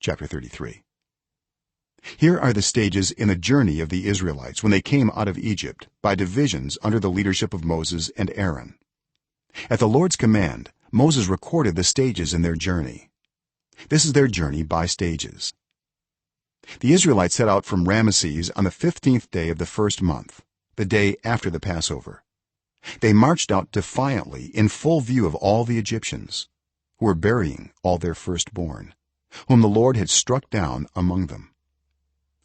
chapter 33. Here are the stages in the journey of the Israelites when they came out of Egypt by divisions under the leadership of Moses and Aaron. At the Lord's command, Moses recorded the stages in their journey. This is their journey by stages. The Israelites set out from Rameses on the 15th day of the first month, the day after the Passover. They marched out defiantly in full view of all the Egyptians, who were burying all their firstborn, whom the Lord had struck down among them.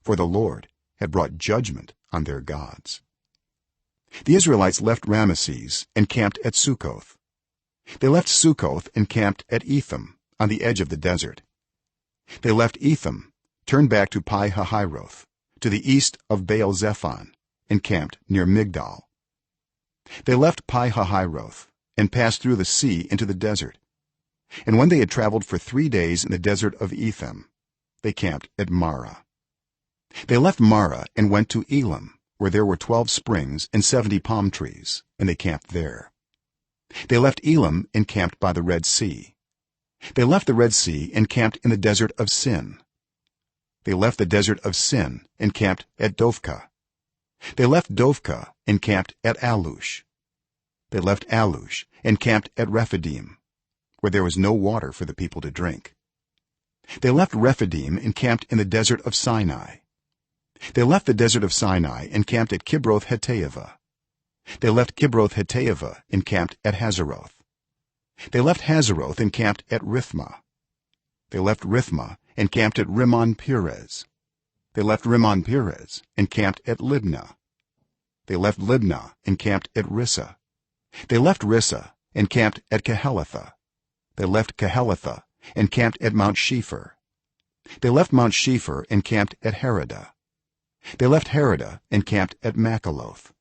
For the Lord had brought judgment on their gods. The Israelites left Rameses and camped at Sukkoth. They left Sukkoth and camped at Etham on the edge of the desert. They left Etham, turned back to Pi Hahiroth, to the east of Baal Zephon, and camped near Migdol. They left Pi Hahiroth and passed through the sea into the desert. And when they had traveled for 3 days in the Desert of Etham, they camped at Marah. They left Marah and went to Elim, where there were 12 springs and 70 palm trees, and they camped there. They left Elim and camped by the Red Sea. They left the Red Sea and camped in the Desert of Sin. They left the Desert of Sin and camped at Dophkah. They left Dophkah and camped at Alush. They left Alush and camped at Rephidim, where there was no water for the people to drink. They left Rephidim and camped in the Desert of Sinai. They left the Desert of Sinai and camped at Kibroth Hattaavah. They left Kibroth Hattaavah and camped at Hazeroth. They left Hazeroth and camped at Rithmah. They left Rithmah and camped at Rimmon Perez. They left Rimmon Perez and camped at Libnah. They left Libnah and camped at Rissah. They left Rissah and camped at Kehelatha. They left Kehelatha and camped at Mount Shepher. They left Mount Shepher and camped at Haradah. They left Haradah and camped at Makheloth.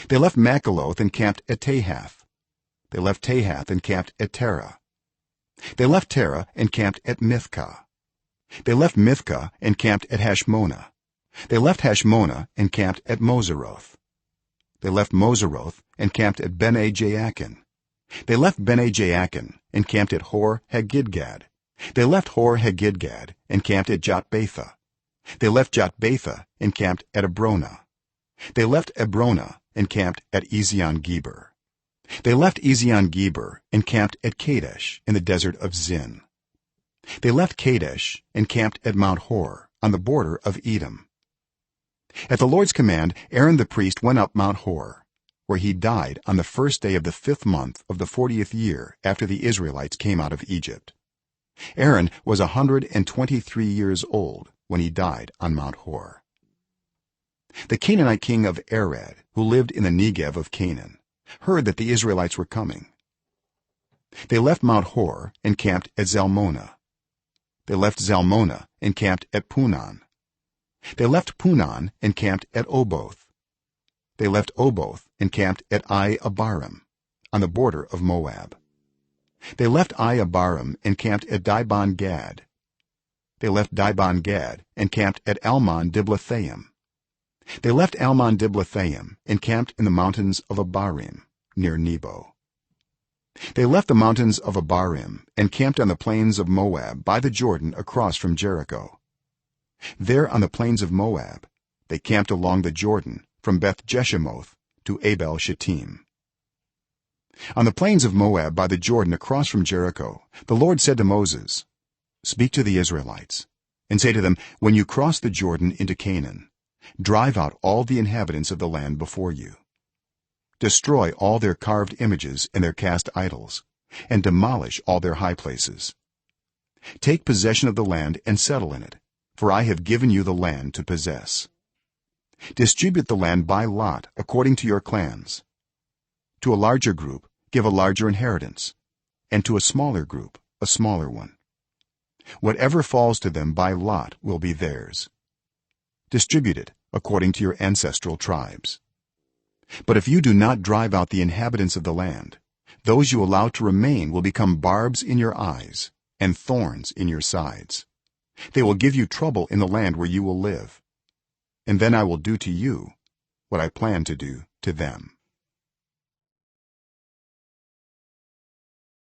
They left Makheloth and camped at Tahath. They left Tahath and camped at Terah. They left Terah and camped at Mithkah. They left Mithkah and camped at Hashmonah. They left Hashmonah and camped at Moseroth. They left Moseroth and camped at Bene Jaakan. They left Bene Jaakan and camped at Hor Haggidgad. They left Hor Haggidgad and camped at Jotbatha. They left Jotbatha and camped at Abronah. They left Abronah and camped at Ezion-Geber. They left Ezion-Geber and camped at Kadesh in the Desert of Zin. They left Kadesh and camped at Mount Hor on the border of Edom. At the Lord's command, Aaron the priest went up Mount Hor, where he died on the first day of the 5th month of the 40th year after the Israelites came out of Egypt. Aaron was 123 years old when he died on Mount Hor. The Canaanite king of Arad, who lived in the Negev of Canaan, heard that the Israelites were coming. They left Mount Hor and camped at Zalmonah. They left Zalmonah and camped at Punon. They left Punon and camped at Oboth. They left Oboth and camped at Abarim on the border of Moab. They left Abarim and camped at Dibon Gad. They left Dibon Gad and camped at Almon Diblathaim. They left Almon Diblathaim and camped in the mountains of Abarim near Nebo. They left the mountains of Abarim and camped on the plains of Moab by the Jordan across from Jericho. There on the plains of Moab they camped along the Jordan from Beth Jeshimoth to Abel Shittim. On the plains of Moab by the Jordan across from Jericho, the Lord said to Moses, "Speak to the Israelites and say to them, when you cross the Jordan into Canaan, drive out all the inhabitants of the land before you. Destroy all their carved images and their cast idols, and demolish all their high places. Take possession of the land and settle in it, for I have given you the land to possess. Distribute the land by lot according to your clans. To a larger group give a larger inheritance, and to a smaller group a smaller one. Whatever falls to them by lot will be theirs. Distribute it according to your ancestral tribes. But if you do not drive out the inhabitants of the land, those you allow to remain will become barbs in your eyes and thorns in your sides. They will give you trouble in the land where you will live, and then I will do to you what I plan to do to them."